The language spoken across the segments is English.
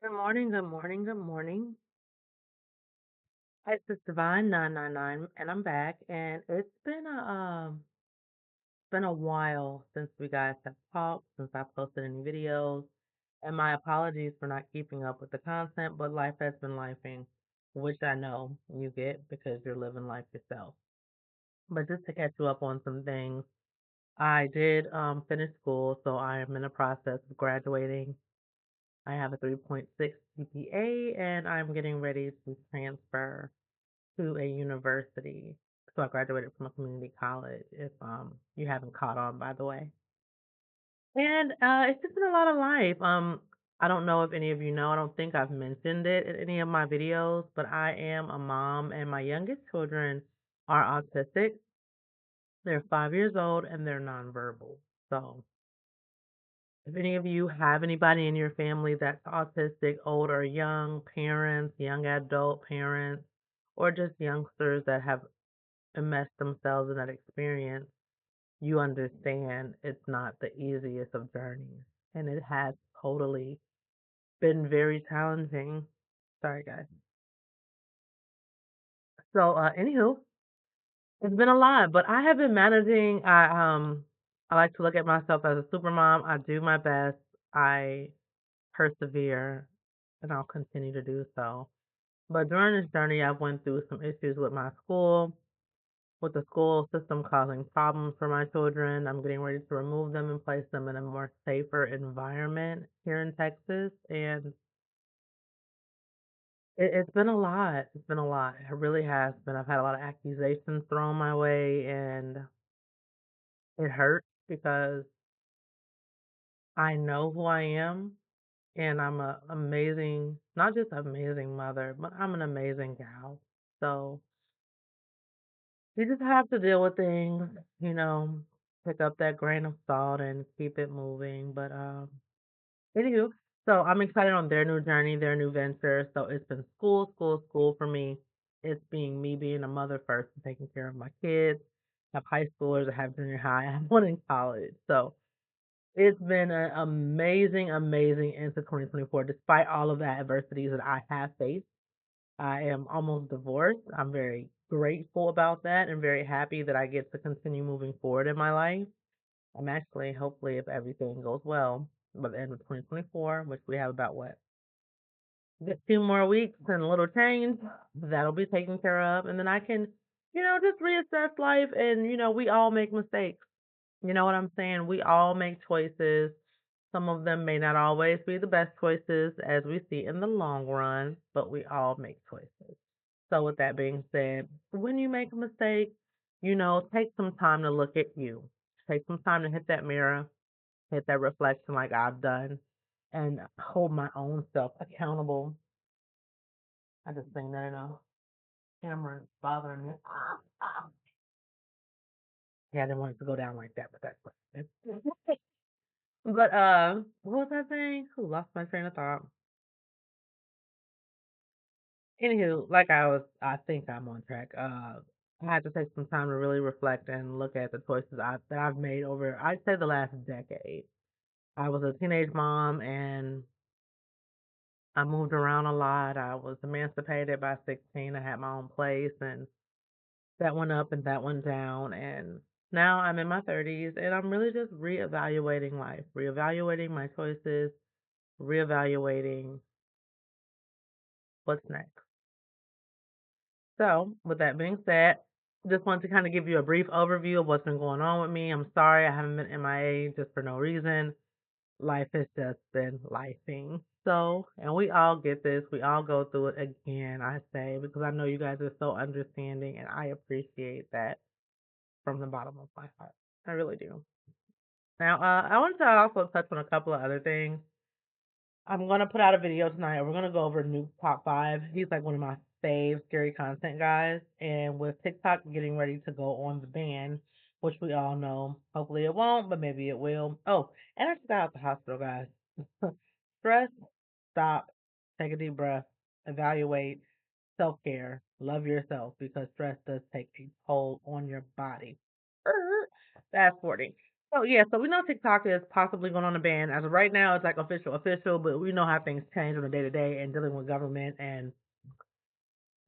Good morning, good morning, good morning. Hi, it's IsisDivine999, and I'm back. And it's been a while since we guys have talked, since I posted any videos. And my apologies for not keeping up with the content, but life has been lifing, which I know you get because you're living life yourself. But just to catch you up on some things, I did finish school, so I am in the process of graduating. I have a 3.6 GPA, and I'm getting ready to transfer to a university. So I graduated from a community college, if you haven't caught on, by the way. And it's just been a lot of life. I don't know if any of you know, I don't think I've mentioned it in any of my videos, but I am a mom and my youngest children are autistic. They're 5 years old and they're nonverbal. So if any of you have anybody in your family that's autistic, old or young, parents, young adult parents, or just youngsters that have immersed themselves in that experience, you understand it's not the easiest of journeys. And it has totally been very challenging. Sorry, guys. So, anywho, it's been a lot, but I have been managing. I like to look at myself as a super mom. I do my best. I persevere, and I'll continue to do so. But during this journey, I've went through some issues with the school system causing problems for my children. I'm getting ready to remove them and place them in a more safer environment here in Texas. And it's been a lot. It's been a lot. It really has been. I've had a lot of accusations thrown my way, and it hurts because I know who I am, and I'm a amazing, not just amazing mother, but I'm an amazing gal. So you just have to deal with things, you know, pick up that grain of salt and keep it moving. But anywho, so I'm excited on their new journey, their new venture. So it's been school, school, school for me. It's being me being a mother first and taking care of my kids. I have high schoolers, I have junior high, I have one in college. So it's been an amazing, amazing into 2024, despite all of the adversities that I have faced. I am almost divorced. I'm very grateful about that and very happy that I get to continue moving forward in my life. I'm actually, hopefully, if everything goes well, by the end of 2024, which we have about what? Just 2 more weeks and a little change, that'll be taken care of. And then I can, just reassess life. And, we all make mistakes. You know what I'm saying? We all make choices. Some of them may not always be the best choices as we see in the long run, but we all make choices. So, with that being said, when you make a mistake, take some time to look at you. Take some time to hit that mirror, hit that reflection like I've done, and hold my own self accountable. I just think that camera is bothering me. Yeah, I didn't want it to go down like that, but that's what. But what was I saying? Who lost my train of thought? Anywho, I think I'm on track. I had to take some time to really reflect and look at the choices that I've made over, I'd say, the last decade. I was a teenage mom and I moved around a lot. I was emancipated by 16. I had my own place, and that went up and that went down. And now I'm in my 30s and I'm really just reevaluating life, reevaluating my choices, reevaluating what's next. So, with that being said, just want to kind of give you a brief overview of what's been going on with me. I'm sorry I haven't been MIA just for no reason. Life has just been lifing. So, and we all get this. We all go through it again, I say, because I know you guys are so understanding and I appreciate that from the bottom of my heart. I really do. Now, I want to also touch on a couple of other things. I'm gonna put out a video tonight. We're gonna go over Nuke's top five. He's like one of my fave scary content guys. And with TikTok getting ready to go on the ban, which we all know, hopefully it won't, but maybe it will. Oh, and I just got out the hospital, guys. Stress, stop, take a deep breath, evaluate, self care, love yourself because stress does take a toll on your body. Fast forwarding. So yeah, so we know TikTok is possibly going on a ban. As of right now, it's like official, but we know how things change on a day to day and dealing with government and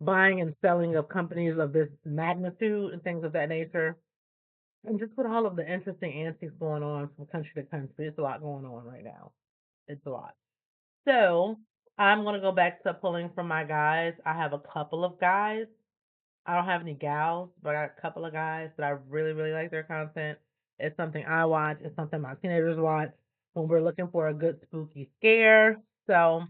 buying and selling of companies of this magnitude and things of that nature. And just with all of the interesting antics going on from country to country, it's a lot going on right now. It's a lot. So I'm gonna go back to pulling from my guys. I have a couple of guys. I don't have any gals, but I got a couple of guys that I really, really like their content. It's something I watch. It's something my teenagers watch when we're looking for a good spooky scare. So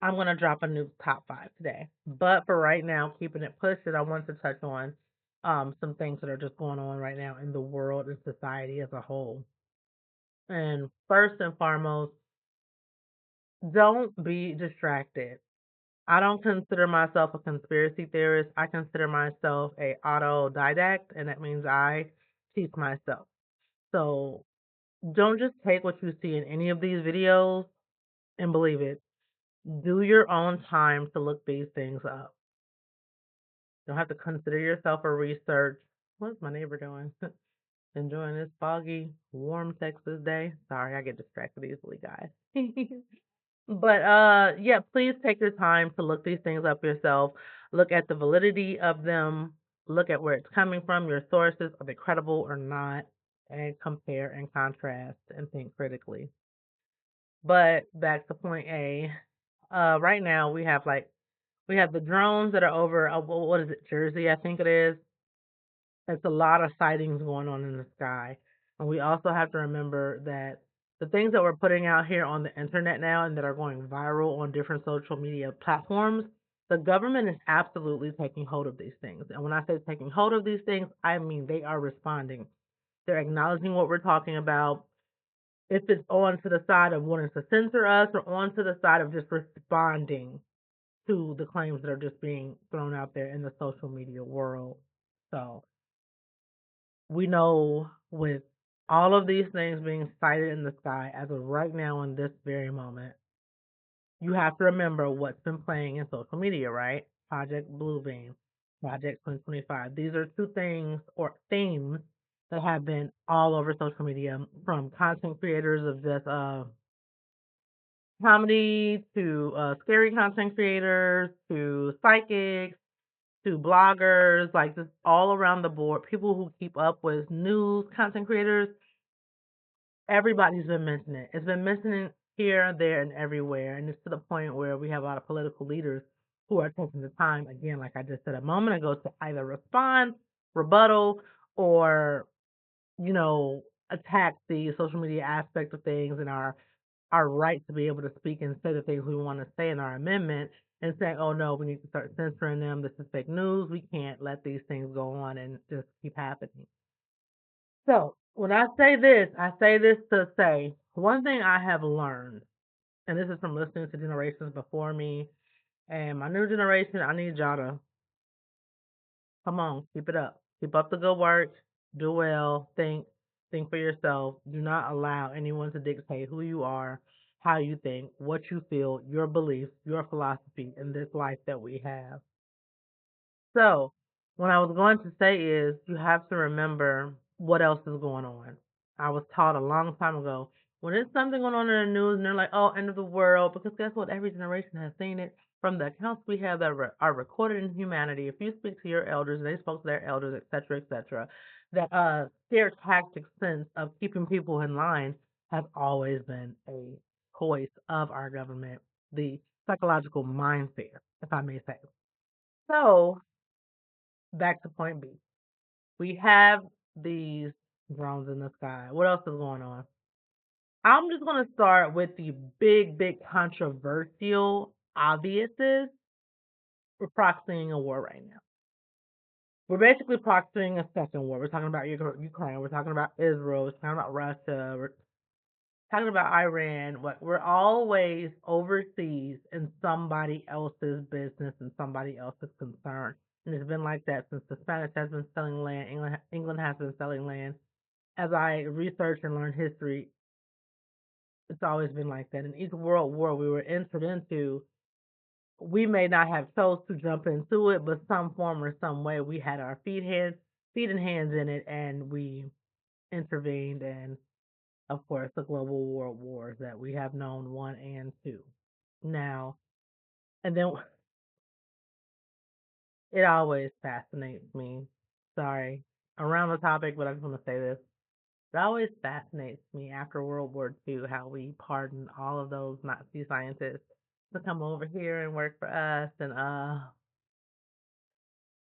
I'm gonna drop a new top five today. But for right now, keeping it pushing, I want to touch on some things that are just going on right now in the world and society as a whole. And first and foremost, don't be distracted. I don't consider myself a conspiracy theorist. I consider myself a autodidact, and that means I teach myself. So don't just take what you see in any of these videos and believe it. Do your own time to look these things up. You don't have to consider yourself a research. What's my neighbor doing? Enjoying this foggy, warm Texas day. Sorry, I get distracted easily, guys. But yeah, please take your time to look these things up yourself. Look at the validity of them. Look at where it's coming from, your sources, are they credible or not, and compare and contrast and think critically. But back to point A. Right now we have the drones that are over what is it, Jersey, I think it is. It's a lot of sightings going on in the sky. And we also have to remember that the things that we're putting out here on the internet now and that are going viral on different social media platforms, the government is absolutely taking hold of these things. And when I say taking hold of these things, I mean they are responding. They're acknowledging what we're talking about. If it's on to the side of wanting to censor us or on to the side of just responding to the claims that are just being thrown out there in the social media world. So we know with all of these things being sighted in the sky as of right now in this very moment, you have to remember what's been playing in social media, right? Project Bluebeam, Project 2025. These are two things or themes that have been all over social media from content creators of just comedy to scary content creators to psychics to bloggers, like just all around the board, people who keep up with news content creators. Everybody's been mentioning it. It's been mentioning here, there, and everywhere, and it's to the point where we have a lot of political leaders who are taking the time, again, like I just said a moment ago, to either respond, rebuttal, or attack the social media aspect of things and our right to be able to speak and say the things we want to say in our amendment, and saying, "Oh no, we need to start censoring them. This is fake news. We can't let these things go on and just keep happening." So when I say this to say one thing I have learned, and this is from listening to generations before me and my new generation. I need y'all to come on, keep it up, keep up the good work, do well, think for yourself. Do not allow anyone to dictate who you are, how you think, what you feel, your beliefs, your philosophy in this life that we have. So, what I was going to say is you have to remember what else is going on. I was taught a long time ago when there's something going on in the news and they're like, oh, end of the world, because guess what? Every generation has seen it from the accounts we have that are recorded in humanity. If you speak to your elders and they spoke to their elders, et cetera, that their tactic sense of keeping people in line has always been a choice of our government, the psychological mindset, if I may say. So, back to point B. We have these drones in the sky. What else is going on? I'm just going to start with the big controversial obviouses. We're proxying a war right now. We're basically proxying a second war. We're talking about Ukraine. We're talking about Israel. We're talking about Russia. We're talking about Iran. What we're always overseas in somebody else's business and somebody else's concern. And it's been like that since the Spanish has been selling land. England has been selling land. As I research and learn history, it's always been like that. In each world war we were entered into, we may not have chose to jump into it, but some form or some way we had our feet and hands in it, and we intervened in, of course, the global world wars that we have known one and two. Now, and then it always fascinates me. Sorry, around the topic, but I just want to say this. It always fascinates me after World War II how we pardoned all of those Nazi scientists to come over here and work for us and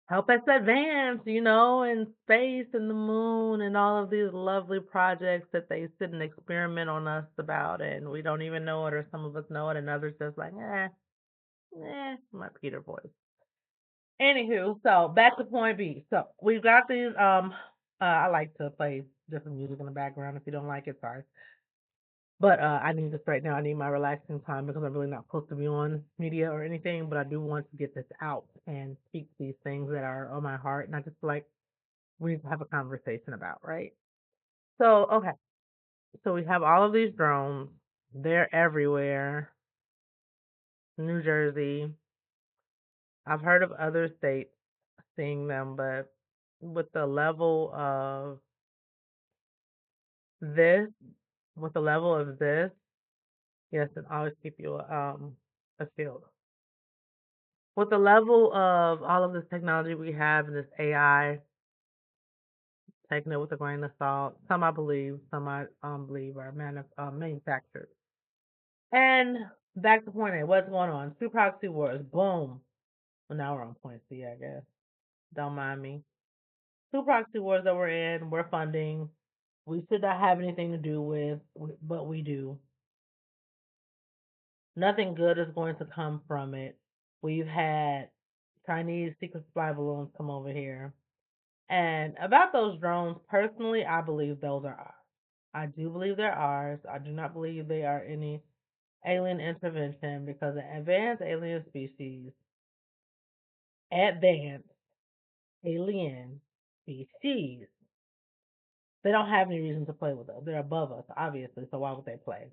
help us advance, in space and the moon and all of these lovely projects that they sit and experiment on us about, and we don't even know it, or some of us know it, and others just like, my Peter voice. Anywho, so back to point B. So we've got these. I like to play different music in the background. If you don't like it, sorry. But I need this right now. I need my relaxing time because I'm really not supposed to be on media or anything. But I do want to get this out and speak these things that are on my heart, and I just feel like we have a conversation about, right? So okay, so we have all of these drones. They're everywhere. New Jersey. I've heard of other states seeing them, but with the level of this, with the level of this, yes, and always keep you a field. With the level of all of this technology we have and this AI, taking it with a grain of salt. Some I believe, some I believe are manufactured. And back to point A, what's going on? Two proxy wars, boom. Well, now we're on point C, I guess. Don't mind me. Two proxy wars that we're in, we're funding. We should not have anything to do with, but we do. Nothing good is going to come from it. We've had Chinese secret spy balloons come over here. And about those drones, personally, I believe those are ours. I do believe they're ours. I do not believe they are any alien intervention because an advanced alien species, they don't have any reason to play with us. They're above us, obviously, so why would they play?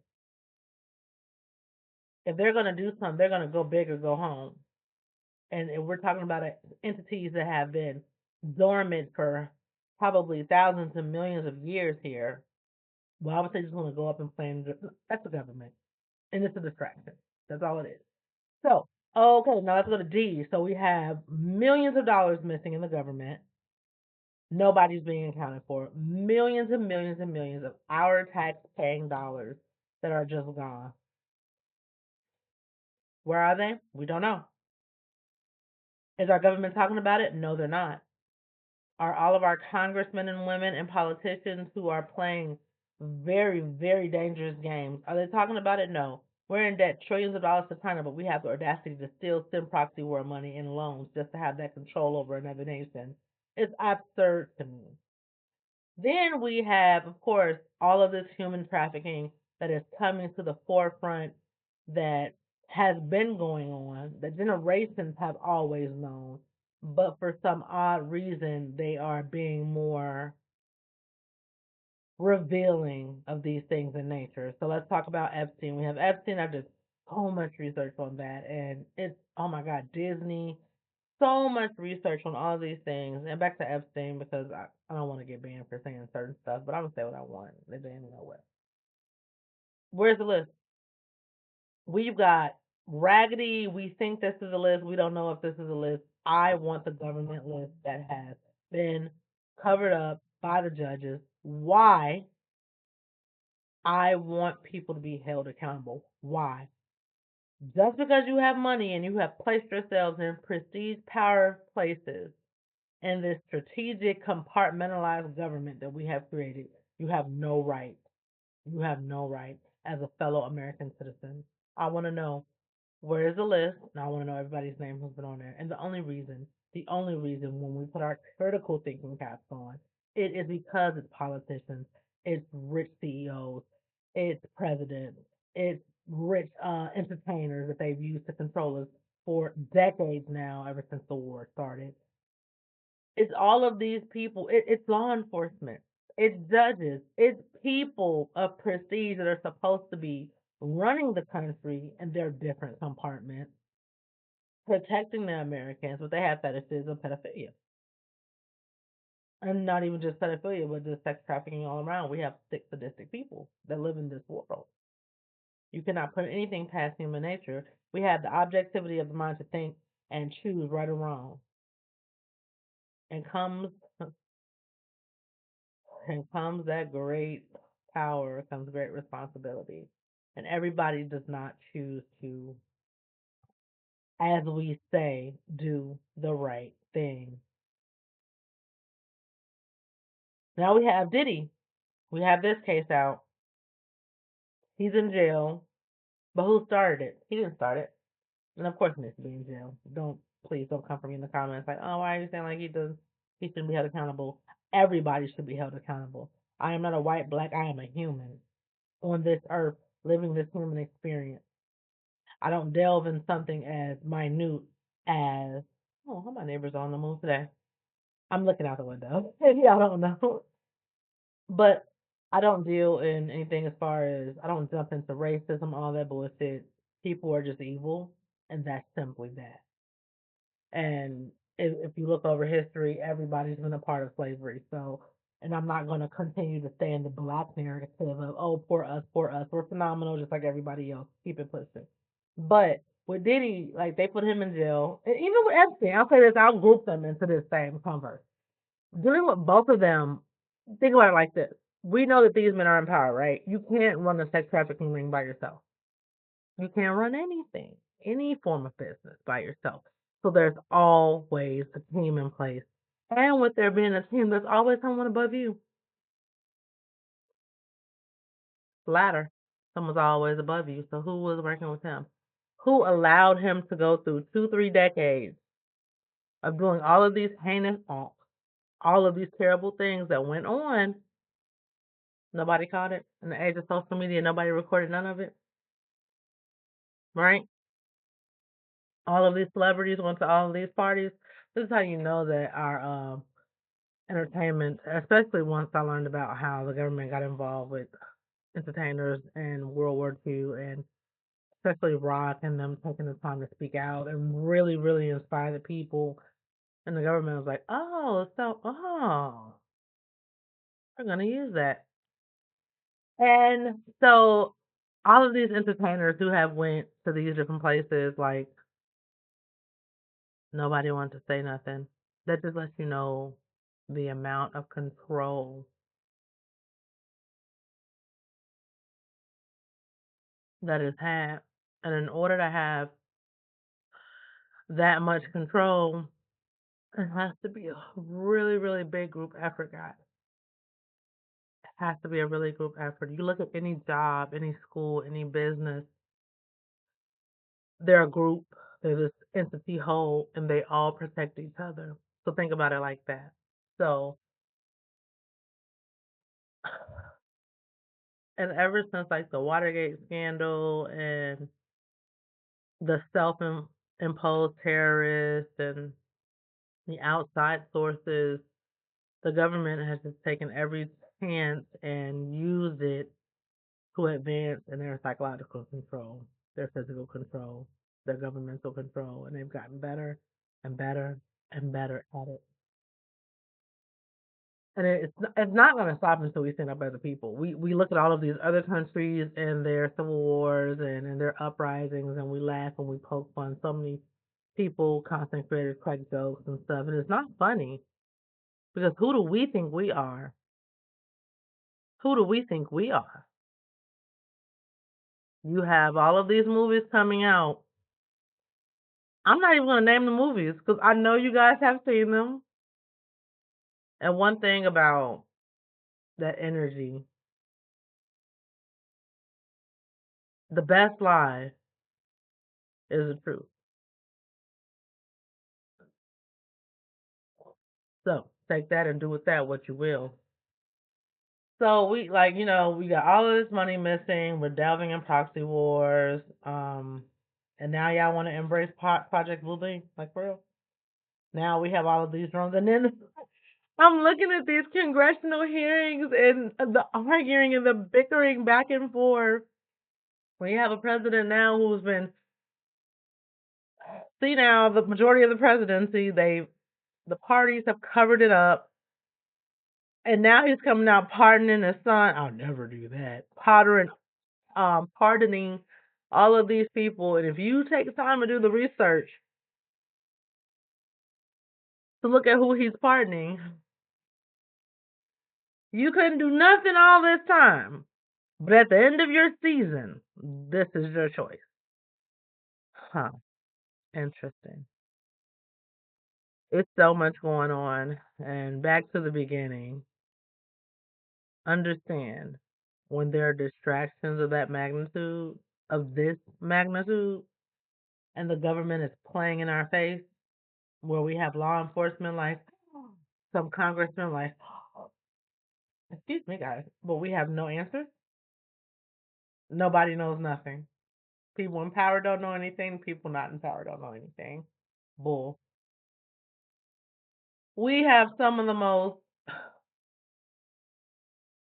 If they're going to do something, they're going to go big or go home. And if we're talking about entities that have been dormant for probably thousands and millions of years here, why would they just want to go up and play? That's the government. And it's a distraction. That's all it is. So, okay, now let's go to D. So we have millions of dollars missing in the government. Nobody's being accounted for. Millions and millions and millions of our tax paying dollars that are just gone. Where are they? We don't know. Is our government talking about it? No, they're not. Are all of our congressmen and women and politicians who are playing very, very dangerous games, are they talking about it? No. We're in debt trillions of dollars to China, but we have the audacity to still send proxy war money in loans just to have that control over another nation. It's absurd to me. Then we have, of course, all of this human trafficking that is coming to the forefront that has been going on, that generations have always known, but for some odd reason, they are being more revealing of these things in nature. So let's talk about Epstein. We have Epstein. I've done so much research on that, and it's, oh my God, Disney. So much research on all these things. And back to Epstein because I don't want to get banned for saying certain stuff, but I'm gonna say what I want. They ban me nowhere. Where's the list? We've got Raggedy. We think this is a list. We don't know if this is a list. I want the government list that has been covered up by the judges. Why? I want people to be held accountable. Why? Just because you have money and you have placed yourselves in prestige power places in this strategic compartmentalized government that we have created, you have no right. You have no right as a fellow American citizen. I want to know where is the list, and I want to know everybody's name who's been on there. And the only reason when we put our critical thinking caps on, it is because it's politicians, it's rich CEOs, it's presidents, it's rich entertainers that they've used to control us for decades now, ever since the war started. It's all of these people. It's law enforcement. It's judges. It's people of prestige that are supposed to be running the country in their different compartments, protecting the Americans, but they have fetishes of pedophilia. And not even just pedophilia, but just sex trafficking all around. We have sick, sadistic people that live in this world. You cannot put anything past human nature. We have the objectivity of the mind to think and choose right or wrong. And comes that great power, comes great responsibility. And everybody does not choose to, as we say, do the right thing. Now we have Diddy. We have this case out. He's in jail. But who started it? He didn't start it. And of course he needs to be in jail. Please don't come for me in the comments like, oh, why are you saying like he shouldn't be held accountable? Everybody should be held accountable. I am not a white, black, I am a human on this earth living this human experience. I don't delve in something as minute as, oh, how my neighbors on the move today? I'm looking out the window. Y'all don't know. But I don't deal in anything as far as I don't jump into racism, all that bullshit. People are just evil, and that's simply that. And if you look over history, everybody's been a part of slavery. So, and I'm not going to continue to stay in the black narrative of, oh, poor us, poor us. We're phenomenal just like everybody else. Keep it pushing. But with Diddy, like they put him in jail. And even with Epstein, I'll say this, I'll group them into this same converse. Dealing with both of them, think about it like this. We know that these men are in power, right? You can't run a sex trafficking ring by yourself. You can't run anything, any form of business by yourself. So there's always a team in place. And with there being a team, there's always someone above you. Ladder. Someone's always above you. So who was working with him? Who allowed him to go through 2, 3 decades of doing all of these heinous acts, all of these terrible things that went on? Nobody caught it. In the age of social media, nobody recorded none of it. Right? All of these celebrities went to all of these parties. This is how you know that our entertainment, especially once I learned about how the government got involved with entertainers in World War II, and especially rock and them taking the time to speak out and really, really inspire the people. And the government was like, we're gonna use that. And so all of these entertainers who have went to these different places, like nobody wanted to say nothing. That just lets you know the amount of control that is had. And in order to have that much control, it has to be a really, really big group effort, guys. It has to be a really group effort. You look at any job, any school, any business, they're a group, they're this entity whole, and they all protect each other. So think about it like that. So, and ever since like the Watergate scandal and the self-imposed terrorists and the outside sources, the government has just taken every chance and used it to advance in their psychological control, their physical control, their governmental control, and they've gotten better and better and better at it. And it's not going to stop until we stand up as a people. We look at all of these other countries and their civil wars and their uprisings, and we laugh and we poke fun. So many people, content creators, crack jokes and stuff, and it's not funny because who do we think we are? Who do we think we are? You have all of these movies coming out. I'm not even going to name the movies because I know you guys have seen them. And one thing about that energy, the best lie is the truth. So take that and do with that what you will. So we like, we got all of this money missing. We're delving in proxy wars. And now y'all want to embrace Project Bluebeam, like for real. Now we have all of these drones, and then I'm looking at these congressional hearings and the arguing and the bickering back and forth. We have a president now who's been see now the majority of the presidency, the parties have covered it up. And now he's coming out pardoning his son. I'll never do that. Pardoning all of these people. And if you take the time to do the research to look at who he's pardoning, you couldn't do nothing all this time. But at the end of your season, this is your choice. Huh. Interesting. It's so much going on. And back to the beginning. Understand when there are distractions of that magnitude, of this magnitude, and the government is playing in our face, where we have law enforcement like some congressmen like, excuse me, guys, but we have no answers. Nobody knows nothing. People in power don't know anything. People not in power don't know anything. Bull. We have some of the most.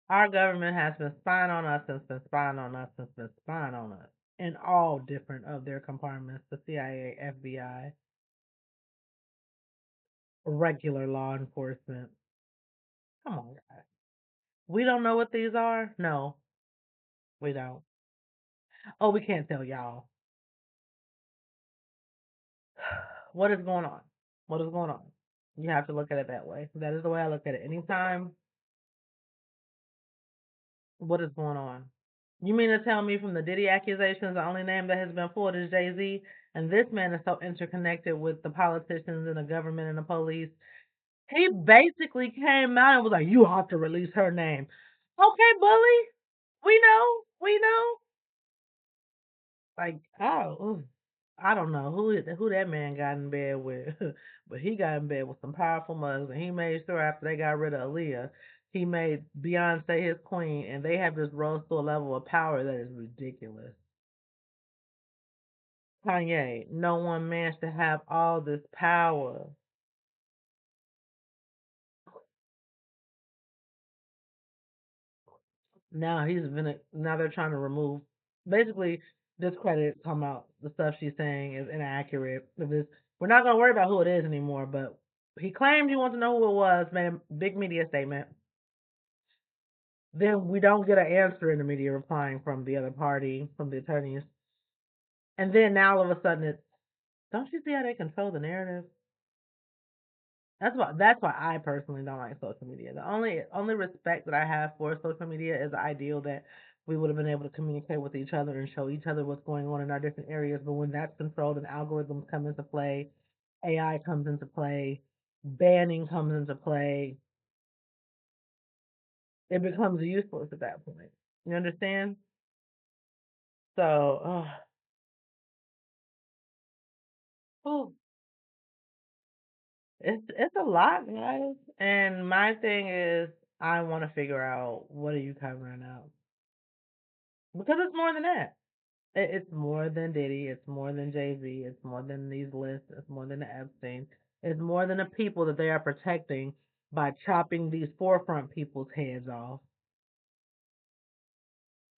Our government has been spying on us and been spying on us and been spying on us in all different of their compartments: the CIA, FBI, regular law enforcement. Come on, guys. We don't know what these are? No, we don't. Oh, we can't tell y'all. What is going on? What is going on? You have to look at it that way. That is the way I look at it. Anytime, what is going on? You mean to tell me from the Diddy accusations, the only name that has been pulled is Jay-Z, and this man is so interconnected with the politicians and the government and the police. He basically came out and was like, "You have to release her name." Okay, bully. We know. Like, oh, ooh, I don't know who that man got in bed with, but he got in bed with some powerful mugs, and he made sure after they got rid of Aaliyah, he made Beyonce his queen, and they have just rose to a level of power that is ridiculous. Kanye, no one man should have all this power. Now they're trying to remove, basically discredit, come out the stuff she's saying is inaccurate. We're not gonna worry about who it is anymore, but he claimed he wants to know who it was, made a big media statement. Then we don't get an answer in the media replying from the other party, from the attorneys. And then now all of a sudden it's, don't you see how they control the narrative? That's why I personally don't like social media. The only respect that I have for social media is the ideal that we would have been able to communicate with each other and show each other what's going on in our different areas. But when that's controlled and algorithms come into play, AI comes into play, banning comes into play, it becomes useless at that point. You understand? So, whew, it's a lot, guys. And my thing is, I want to figure out what are you covering up because it's more than that. It's more than Diddy. It's more than Jay-Z. It's more than these lists. It's more than the Epstein. It's more than the people that they are protecting by chopping these forefront people's heads off.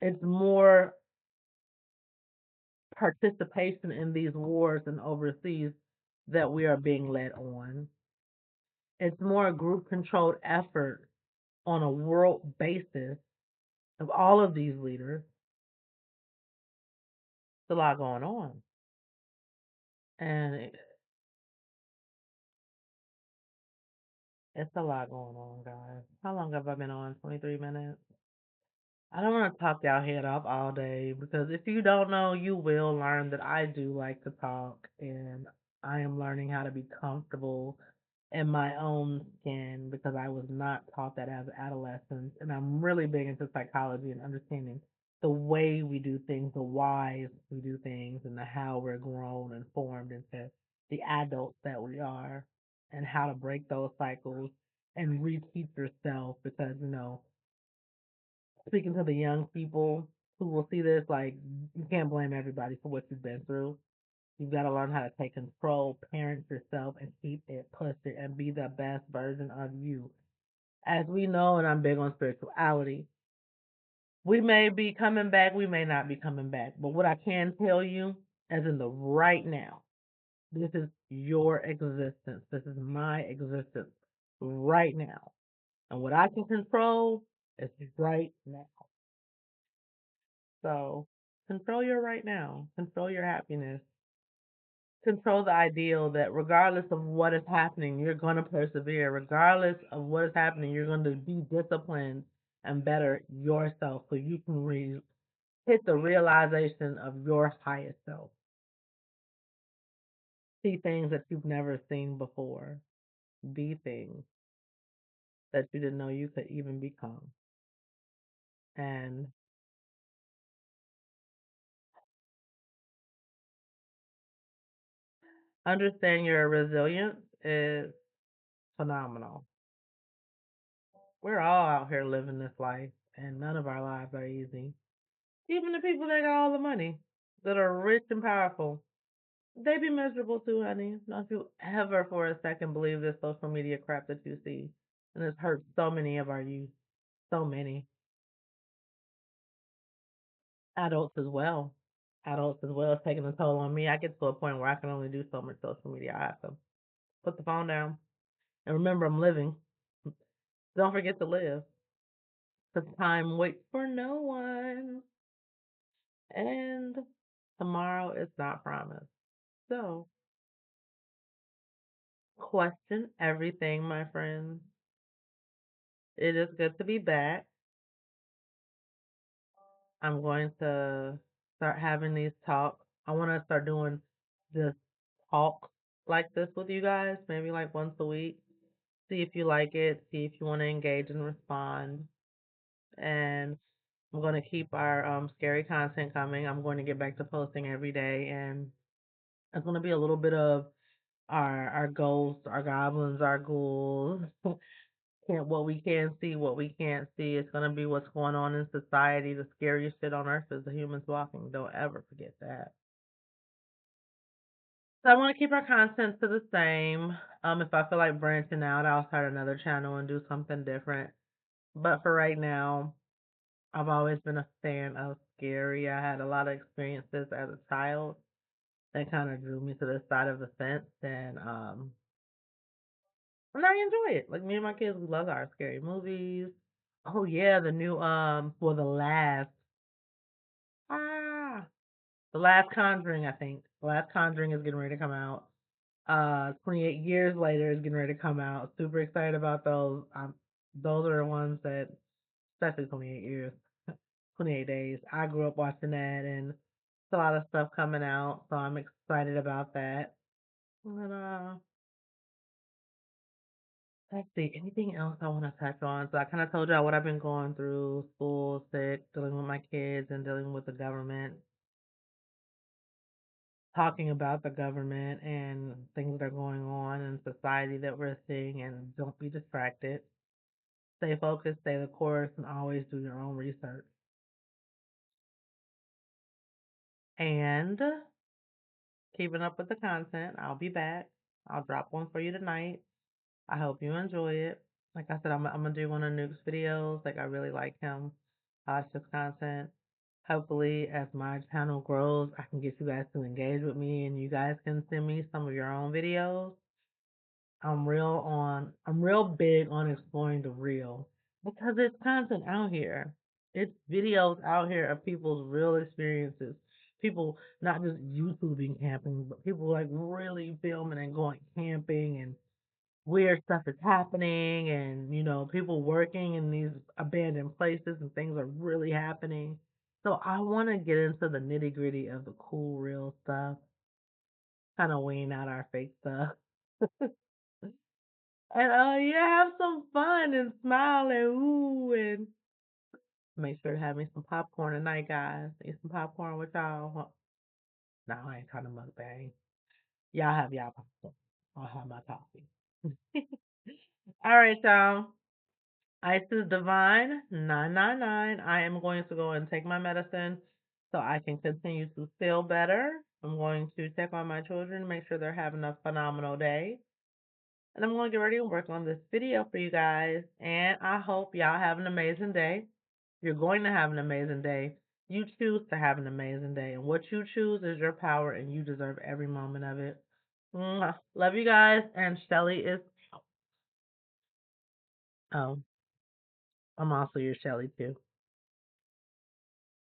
It's more participation in these wars and overseas that we are being led on. It's more group controlled effort on a world basis of all of these leaders. It's a lot going on. And it's a lot going on, guys. How long have I been on? 23 minutes? I don't want to talk y'all head off all day because if you don't know, you will learn that I do like to talk and I am learning how to be comfortable in my own skin because I was not taught that as an adolescent. And I'm really big into psychology and understanding the way we do things, the whys we do things, and the how we're grown and formed into the adults that we are, and how to break those cycles and reteach yourself because, speaking to the young people who will see this, like, you can't blame everybody for what you've been through. You've got to learn how to take control, parent yourself, and keep it, push it, and be the best version of you. As we know, and I'm big on spirituality, we may be coming back, we may not be coming back. But what I can tell you, as in the right now, this is your existence. This is my existence right now. And what I can control is right now. So control your right now. Control your happiness. Control the ideal that regardless of what is happening, you're going to persevere. Regardless of what is happening, you're going to be disciplined and better yourself so you can hit the realization of your highest self. See things that you've never seen before. Be things that you didn't know you could even become. And understand your resilience is phenomenal. We're all out here living this life, and none of our lives are easy. Even the people that got all the money, that are rich and powerful, they be miserable too, honey. Don't you ever for a second believe this social media crap that you see. And it's hurt so many of our youth. So many. Adults as well. Adults as well is taking a toll on me. I get to a point where I can only do so much social media. I have to put the phone down. And remember, I'm living. Don't forget to live. Because time waits for no one. And tomorrow is not promised. So, question everything, my friends. It is good to be back. I'm going to start having these talks. I want to start doing just talks like this with you guys, maybe like once a week. See if you like it, see if you want to engage and respond. And I'm going to keep our scary content coming. I'm going to get back to posting every day, and it's going to be a little bit of our ghosts, our goblins, our ghouls, can't what we can see, what we can't see. It's gonna be what's going on in society. The scariest shit on earth is the humans walking. Don't ever forget that. So I want to keep our content to the same. If I feel like branching out, I'll start another channel and do something different. But for right now, I've always been a fan of scary. I had a lot of experiences as a child that kind of drew me to this side of the fence, and I enjoy it. Like me and my kids, we love our scary movies. Oh yeah, the new for the last ah the last Conjuring, I think. The last Conjuring is getting ready to come out. 28 years later is getting ready to come out. Super excited about those. Those are the ones that, especially 28 years, 28 days. I grew up watching that, and it's a lot of stuff coming out, so I'm excited about that. And let's see, anything else I want to touch on? So I kind of told y'all what I've been going through: school, sick, dealing with my kids, and dealing with the government. Talking about the government and things that are going on in society that we're seeing, and don't be distracted. Stay focused, stay the course, and always do your own research. And keeping up with the content, I'll be back. I'll drop one for you tonight. I hope you enjoy it. Like I said, I'm gonna do one of Nuke's videos. Like I really like him. I watch his content. Hopefully, as my channel grows, I can get you guys to engage with me, and you guys can send me some of your own videos. I'm real big on exploring the real because it's content out here. It's videos out here of people's real experiences. People not just YouTubing camping, but people like really filming and going camping, and weird stuff is happening, and people working in these abandoned places and things are really happening. So I want to get into the nitty-gritty of the cool real stuff, kind of wean out our fake stuff. And yeah, have some fun and smile and ooh, and make sure to have me some popcorn tonight, guys. Eat some popcorn with y'all. No, I ain't trying to mukbang. Y'all have y'all popcorn. I'll have my coffee. All right, y'all. Isis Divine 999. I am going to go and take my medicine so I can continue to feel better. I'm going to check on my children, make sure they're having a phenomenal day. And I'm going to get ready and work on this video for you guys. And I hope y'all have an amazing day. You're going to have an amazing day. You choose to have an amazing day. And what you choose is your power, and you deserve every moment of it. Mwah. Love you guys. And Shelly is. Oh. I'm also your Shelly too.